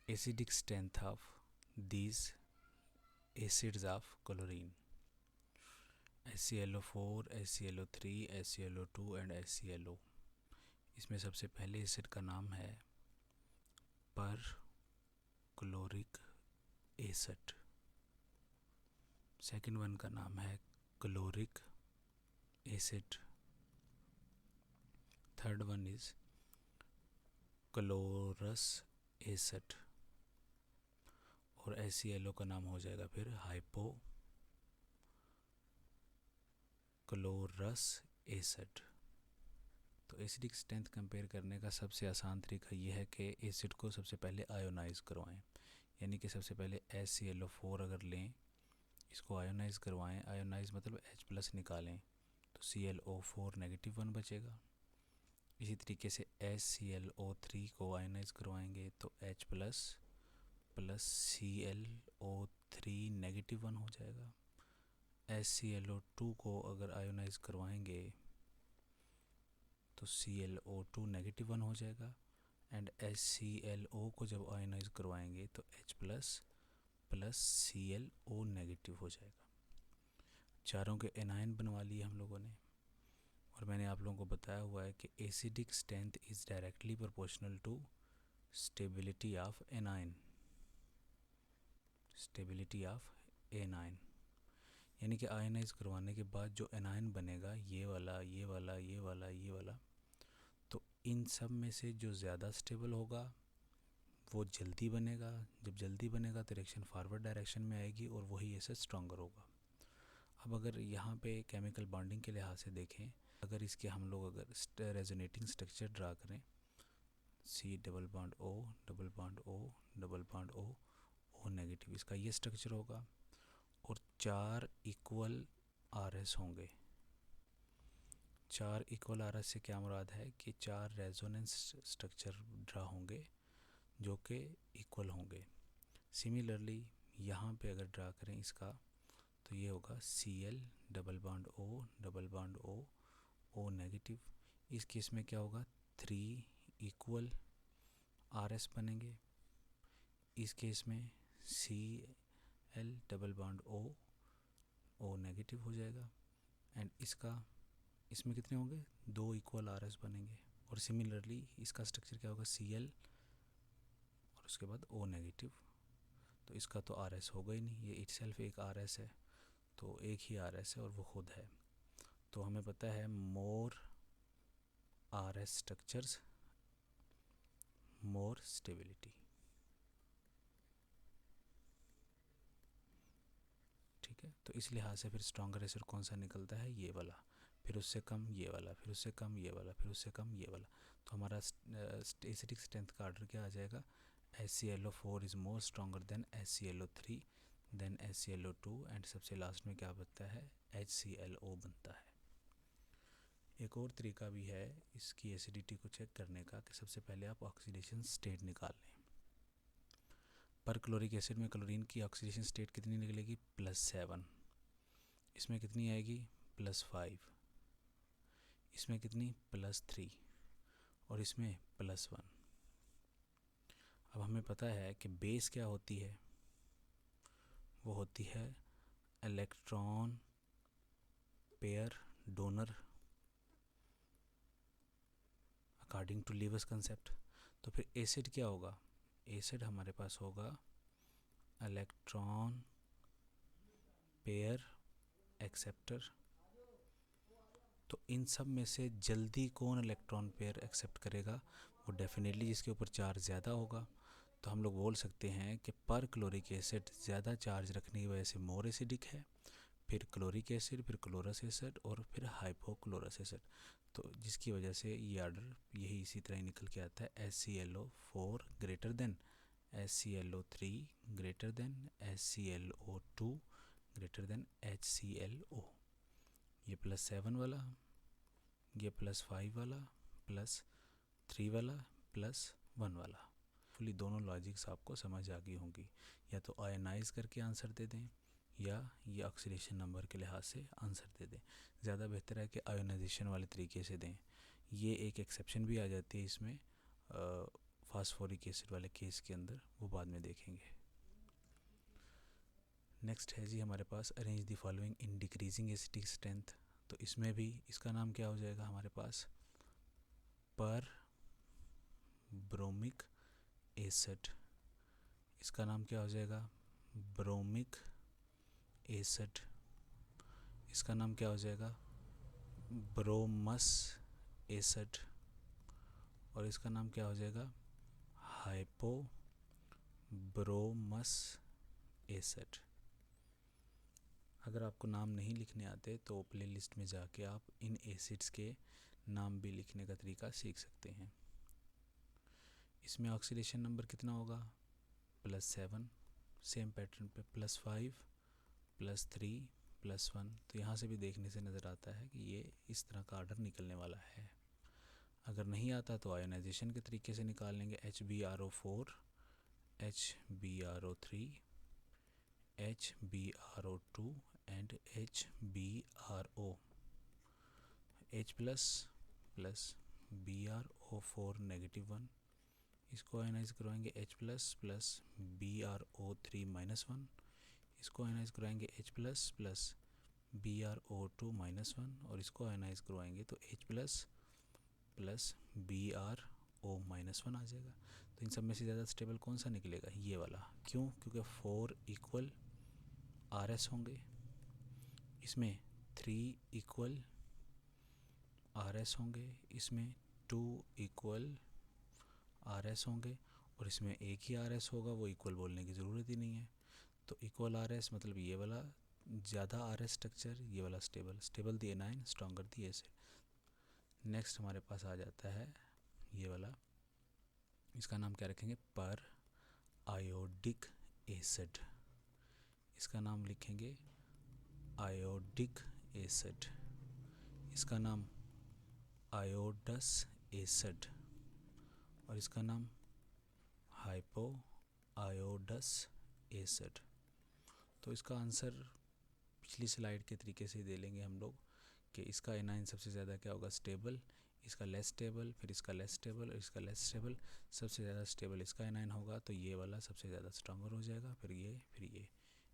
acidic strength of these acids of chlorine: HClO4, HClO3, HClO2 and HClO। इसमें सबसे पहले acid का नाम है पर क्लोरिक एसिड, सेकेंड वन का नाम है chloric acid, third one is chlorous acid, और HClO का नाम हो जाएगा फिर हाइपो क्लोरस एसिड। तो एसिडिक स्ट्रेंथ कंपेयर करने का सबसे आसान तरीका ये है कि एसिड को सबसे पहले आयोनाइज करवाएं, यानी कि सबसे पहले HClO4 अगर लें, इसको आयोनाइज करवाएं, आयोनाइज मतलब H+ निकालें तो ClO4 -1 बचेगा। इसी तरीके से HClO3 को आयोनाइज करवाएंगे तो H+ प्लस ClO3 -1 हो जाएगा। HClO2 को अगर आयोनाइज करवाएंगे तो ClO2 -1 हो जाएगा, एंड HClO को जब आयोनाइज करवाएंगे तो H+ प्लस Cl नेगेटिव हो जाएगा। चारों के एनायन बनवा लिए हम लोगों ने, और मैंने आप लोगों को बताया हुआ है कि acidic strength is directly proportional to stability of anion, stability of anion, यानी कि आयनाइज करवाने के बाद जो एनायन बनेगा, ये वाला, ये वाला, ये वाला, ये वाला, तो इन सब में से जो ज़्यादा स्टेबल होगा वो जल्दी बनेगा। जब जल्दी बनेगा तो रिएक्शन फॉरवर्ड डायरेक्शन में आएगी और वही एसिड स्ट्रॉन्गर होगा। अब अगर यहाँ पे केमिकल बॉन्डिंग के लिहाज से देखें, अगर इसके हम लोग अगर रेजोनेटिंग स्ट्रक्चर ड्रा करें, C double bond O double bond O double bond O O negative, इसका ये स्ट्रक्चर होगा, और 4 इक्वल RS होंगे। 4 इक्वल RS से क्या मुराद है कि 4 रेजोनेंस स्ट्रक्चर ड्रा होंगे जो कि इक्वल होंगे। सिमिलरली यहाँ पे अगर ड्रा करें इसका तो ये होगा Cl double bond O double bond O O negative. इस केस में क्या होगा, 3 इक्वल RS बनेंगे। इस केस में Cl double bond O O negative हो जाएगा, एंड इसमें कितने होंगे, 2 इक्वल RS बनेंगे। और सिमिलरली इसका स्ट्रक्चर क्या होगा, Cl और उसके बाद O नेगेटिव। तो इसका तो RS होगा ही नहीं, ये इटसेल्फ एक RS है, तो एक ही RS है और वो खुद है। तो हमें पता है मोर RS स्ट्रक्चर्स मोर स्टेबिलिटी। ठीक है, तो इस लिहाज से फिर स्ट्रॉन्गर एसिड कौन सा निकलता है, ये वाला, फिर उससे कम ये वाला, फिर उससे कम ये वाला, फिर उससे कम ये वाला। तो हमारा एसिडिक स्ट्रेंथ का ऑर्डर क्या आ जाएगा, HClO4 is more stronger than HClO3 than HClO2, and सबसे लास्ट में क्या बनता है, HClO बनता है। एक और तरीका भी है इसकी एसिडिटी को चेक करने का कि सबसे पहले आप ऑक्सीडेशन स्टेट निकाल लें। पर क्लोरिक एसिड में क्लोरीन की ऑक्सीडेशन स्टेट कितनी निकलेगी, +7। इसमें कितनी आएगी, +5। इसमें कितनी, +3, और इसमें +1। अब हमें पता है कि बेस क्या होती है, वो होती है electron pair donor according to Lewis concept. तो फिर एसिड क्या होगा, एसिड हमारे पास होगा इलेक्ट्रॉन पेयर एक्सेप्टर। तो इन सब में से जल्दी कौन इलेक्ट्रॉन पेयर एक्सेप्ट करेगा, वो डेफिनेटली जिसके ऊपर चार्ज ज़्यादा होगा। तो हम लोग बोल सकते हैं कि पर क्लोरिक एसिड ज़्यादा चार्ज रखने की वजह से मोर एसिडिक है, फिर क्लोरिक एसिड, फिर क्लोरस एसिड, और फिर हाइपोक्लोरस एसिड। तो जिसकी वजह से ये ऑर्डर यही इसी तरह ही निकल के आता है, HClO4 greater than HClO3 greater than HClO2 greater than HClO। ये +7 वाला, ये +5 वाला, +3 वाला, +1 वाला। फुली दोनों लॉजिक्स आपको समझ आ गई होंगी। या तो आयनाइज करके आंसर दे दें, या ये ऑक्सीडेशन नंबर के लिहाज से आंसर दे दें। ज़्यादा बेहतर है कि आयोनाइजेशन वाले तरीके से दें। ये एक एक्सेप्शन भी आ जाती है इसमें, फास्फोरिक एसिड वाले केस के अंदर, वो बाद में देखेंगे। नेक्स्ट है जी हमारे पास arrange the following in decreasing acidic strength. तो इसमें भी इसका नाम क्या हो जाएगा हमारे पास, पर ब्रोमिक एसिड। इसका नाम क्या हो जाएगा, ब्रोमिक एसिड। इसका नाम क्या हो जाएगा, ब्रोमस एसिड। और इसका नाम क्या हो जाएगा, हाइपोब्रोमस एसिड। अगर आपको नाम नहीं लिखने आते तो प्लेलिस्ट में जाके आप इन एसिड्स के नाम भी लिखने का तरीका सीख सकते हैं। इसमें ऑक्सीडेशन नंबर कितना होगा, +7, सेम पैटर्न पे +5, +3, +1। तो यहाँ से भी देखने से नज़र आता है कि ये इस तरह का आर्डर निकलने वाला है। अगर नहीं आता तो आयोनाइजेशन के तरीके से निकाल लेंगे, HbRO4, HbRO3, HbRO2 and HbRO। H plus BrO4 -1, इसको आयनाइज करवाएंगे H प्लस BrO3 -1, इसको आयनाइज करवाएंगे H प्लस BrO2 -1, और इसको आयनाइज करवाएंगे तो H प्लस BrO -1 आ जाएगा। तो इन सब में से ज़्यादा स्टेबल कौन सा निकलेगा, ये वाला। क्यों, क्योंकि 4 इक्वल RS होंगे, इसमें 3 इक्वल RS होंगे, इसमें 2 इक्वल RS होंगे, और इसमें एक ही RS होगा, वो इक्वल बोलने की ज़रूरत ही नहीं है। तो इक्वल RS मतलब ये वाला ज़्यादा RS स्ट्रक्चर, ये वाला स्टेबल दी एनाइन, स्ट्रॉन्गर दी एसिड। नेक्स्ट हमारे पास आ जाता है ये वाला, इसका नाम क्या रखेंगे, पर आयोडिक एसिड। इसका नाम लिखेंगे आयोडिक एसिड। इसका नाम आयोडस एसिड, और इसका नाम हाइपो आयोडस एसिड। तो इसका आंसर पिछली स्लाइड के तरीके से दे लेंगे हम लोग कि इसका एनाइन सबसे ज़्यादा क्या होगा, स्टेबल, इसका लेस स्टेबल, फिर इसका लेस स्टेबल, और इसका लेस स्टेबल, सबसे ज़्यादा स्टेबल इसका एनाइन होगा, तो ये वाला सबसे ज़्यादा स्ट्रॉन्गर हो जाएगा, फिर ये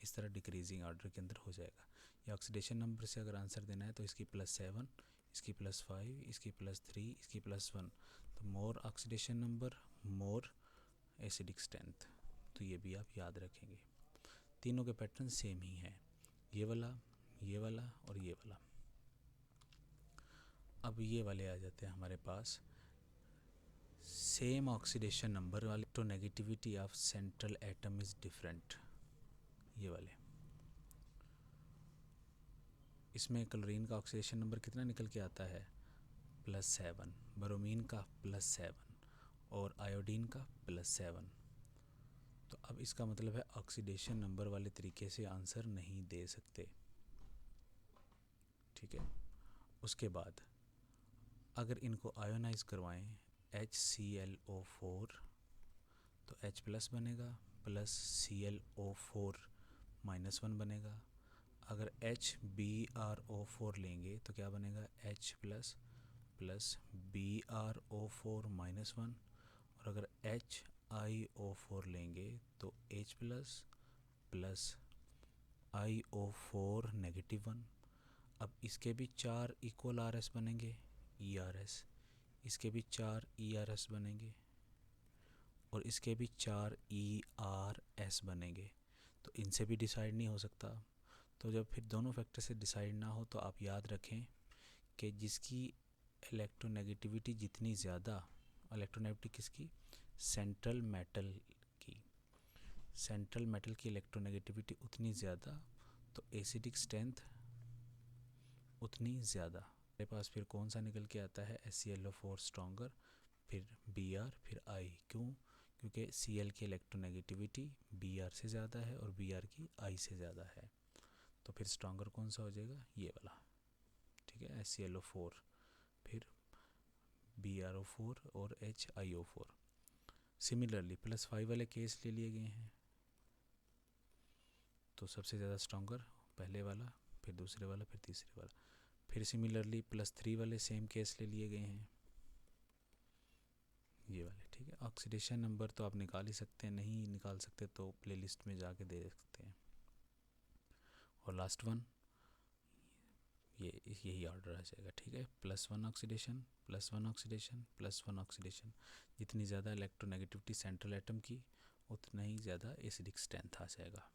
इस तरह डिक्रीजिंग ऑर्डर के अंदर हो जाएगा। या ऑक्सीडेशन नंबर से अगर आंसर देना है तो इसकी +7, इसकी +5, इसकी +3, इसकी +1। तो more oxidation number, more acidic strength. तो ये भी आप याद रखेंगे। तीनों के पैटर्न सेम ही हैं, ये वाला और ये वाला। अब ये वाले आ जाते हैं हमारे पास, सेम ऑक्सीडेशन नंबर वाले, तो negativity of central atom is different, ये वाले। इसमें क्लोरीन का ऑक्सीडेशन नंबर कितना निकल के आता है, +7, ब्रोमीन का +7, और आयोडीन का +7। तो अब इसका मतलब है ऑक्सीडेशन नंबर वाले तरीके से आंसर नहीं दे सकते, ठीक है। उसके बाद अगर इनको आयोनाइज करवाएं HClO4 तो H+ बनेगा, प्लस ClO4 -1 बनेगा। अगर HbRO4 लेंगे तो क्या बनेगा, H+ प्लस BrO4 -1, और अगर HiO4 लेंगे तो H+ प्लस IO4 -1। अब इसके भी 4 इक्वल RS बनेंगे, ERS, इसके भी 4 ERS बनेंगे, और इसके भी 4 ERS बनेंगे। तो इनसे भी डिसाइड नहीं हो सकता। तो जब फिर दोनों फैक्टर से डिसाइड ना हो तो आप याद रखें कि जिसकी इलेक्ट्रोनेगेटिविटी जितनी ज़्यादा, इलेक्ट्रोनेगेटिविटी किसकी, सेंट्रल मेटल की इलेक्ट्रोनेगेटिविटी उतनी ज़्यादा, तो एसिडिक स्ट्रेंथ उतनी ज़्यादा। मेरे पास फिर कौन सा निकल के आता है, HClO4 स्ट्रॉन्गर, फिर Br, फिर I। क्यों, क्योंकि Cl की इलेक्ट्रोनेगेटिविटी Br से ज़्यादा है और Br की I से ज़्यादा है। तो फिर स्ट्रॉन्गर कौन सा हो जाएगा, ये वाला, ठीक है, HClO4, फिर BrO4 और HiO4। सिमिलरली +5 वाले केस ले लिए गए हैं, तो सबसे ज़्यादा स्ट्रॉन्गर पहले वाला, फिर दूसरे वाला, फिर तीसरे वाला। फिर सिमिलरली +3 वाले सेम केस ले लिए गए हैं, ये वाले, ठीक। ठीक है, ऑक्सीडेशन नंबर तो आप निकाल ही सकते हैं, नहीं निकाल सकते तो प्लेलिस्ट में जाके दे सकते हैं। और लास्ट वन ये यही ऑर्डर आ जाएगा, ठीक है, +1 ऑक्सीडेशन, +1 ऑक्सीडेशन, +1 ऑक्सीडेशन। जितनी ज़्यादा इलेक्ट्रोनेगेटिविटी सेंट्रल एटम की, उतना ही ज़्यादा एसिडिक स्ट्रेंथ आ जाएगा।